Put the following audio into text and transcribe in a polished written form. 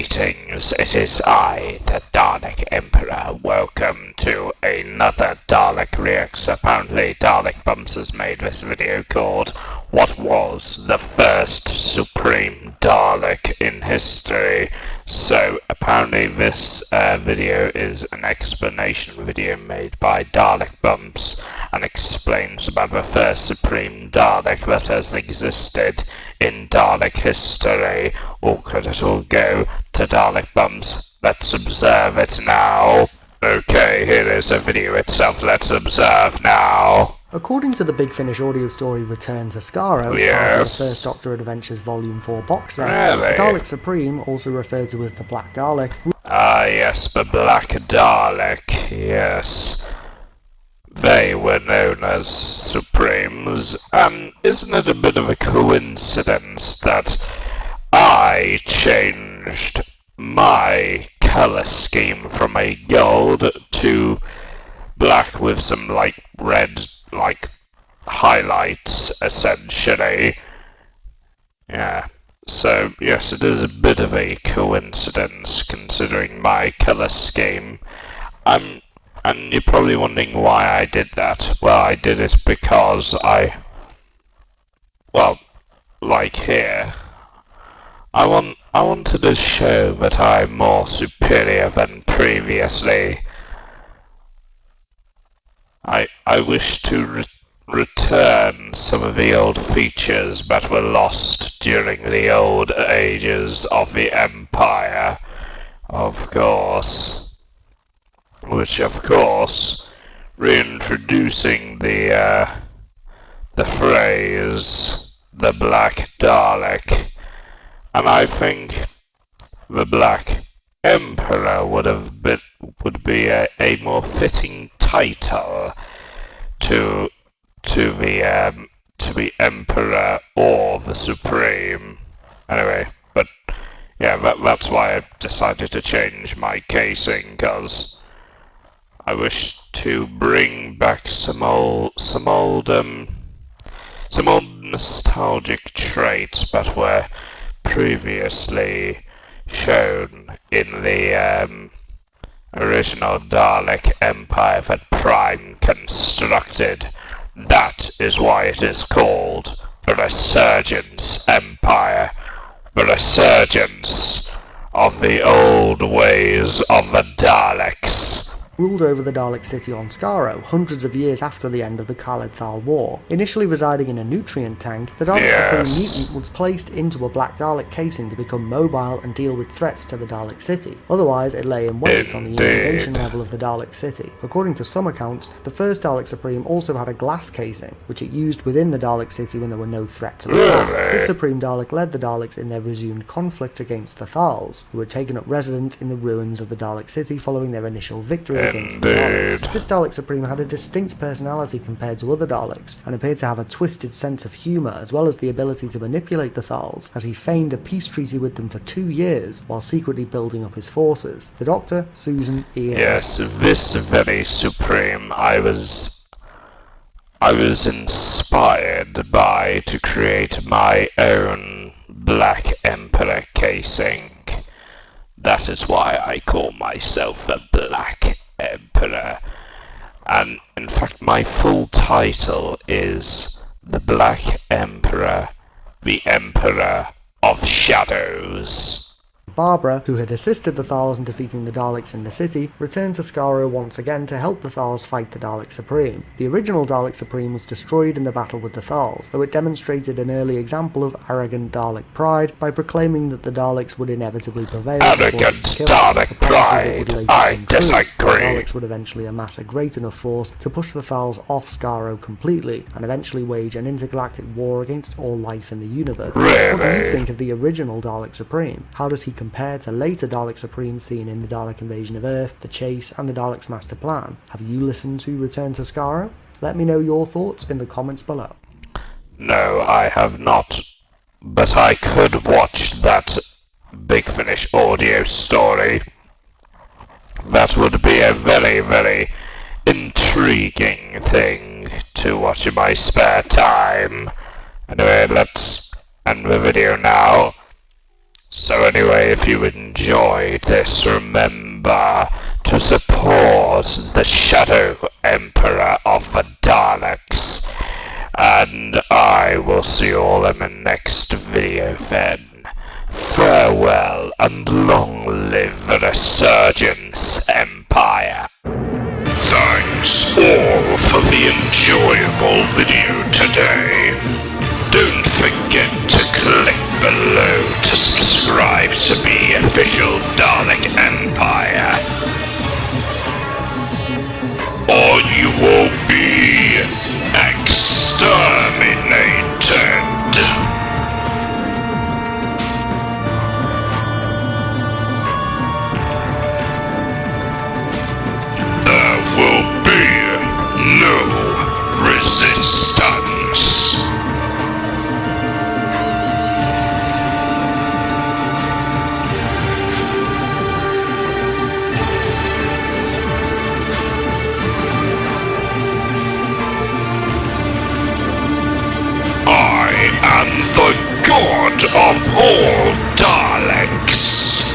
Greetings, it is I, the Dalek Emperor. Welcome to another Dalek Reacts. Apparently Dalek Bumps has made this video called What Was the First Supreme Dalek in History? So apparently this video is an explanation video made by Dalek Bumps and explains about the first Supreme Dalek that has existed in Dalek history. All credit will go to Dalek Bumps. Let's observe it now. Okay, here is the video itself. Let's observe now. According to the Big Finish audio story Return to Skaro, yes, the First Doctor Adventures Volume 4 box set, really? The Dalek Supreme, also referred to as the Black Dalek. Ah yes, the Black Dalek, yes. They were known as Supremes, and isn't it a bit of a coincidence that I changed my colour scheme from a gold to black with some red highlights, essentially. Yeah, so yes, it is a bit of a coincidence considering my colour scheme. And you're probably wondering why I did that. Well, I did it because here, I wanted to show that I'm more superior than previously. I wish to return some of the old features that were lost during the old ages of the Empire, of course. Which, of course, reintroducing the phrase, the Black Dalek, and I think the Black Emperor would be a more fitting title to the Emperor or the Supreme. Anyway, but yeah, that's why I decided to change my casing, because I wish to bring back some old nostalgic traits that were previously shown in the original Dalek Empire that Prime constructed. That is why it is called the Resurgence Empire, the resurgence of the old ways of the Daleks. Ruled over the Dalek city on Skaro hundreds of years after the end of the Khaled-Thal War. Initially residing in a nutrient tank, the Dalek Supreme mutant was placed into a Black Dalek casing to become mobile and deal with threats to the Dalek city. Otherwise, it lay in wait on the incubation level of the Dalek city. According to some accounts, the first Dalek Supreme also had a glass casing, which it used within the Dalek city when there were no threats of attack. This Supreme Dalek led the Daleks in their resumed conflict against the Thals, who had taken up residence in the ruins of the Dalek city following their initial victory against the Daleks. This Dalek Supreme had a distinct personality compared to other Daleks, and appeared to have a twisted sense of humour as well as the ability to manipulate the Thals, as he feigned a peace treaty with them for 2 years while secretly building up his forces. The Doctor, Susan, Ian... Yes, this very Supreme I was inspired by to create my own Black Emperor casing. That is why I call myself the Black Emperor, and in fact my full title is the Black Emperor, the Emperor of Shadows. Barbara, who had assisted the Thals in defeating the Daleks in the city, returned to Skaro once again to help the Thals fight the Dalek Supreme. The original Dalek Supreme was destroyed in the battle with the Thals, though it demonstrated an early example of arrogant Dalek pride by proclaiming that the Daleks would inevitably prevail. Arrogant Dalek pride, I disagree. The Daleks would eventually amass a great enough force to push the Thals off Skaro completely, and eventually wage an intergalactic war against all life in the universe. Really? What do you think of the original Dalek Supreme? How does he compare to later Dalek Supreme seen in the Dalek Invasion of Earth, The Chase, and the Daleks' Master Plan? Have you listened to Return to Skaro? Let me know your thoughts in the comments below. No, I have not, but I could watch that Big Finish audio story. That would be a very, very intriguing thing to watch in my spare time. Anyway, let's end the video now. So anyway, if you enjoyed this, remember to support the Shadow Emperor of the Daleks. And I will see you all in the next video then. Farewell, and long live the Resurgence Empire. Thanks all for the enjoyable video today. Don't forget to click below to subscribe to the official Dalek Empire, or you will be exterminated. There will be no resistance. I am the god of all Daleks.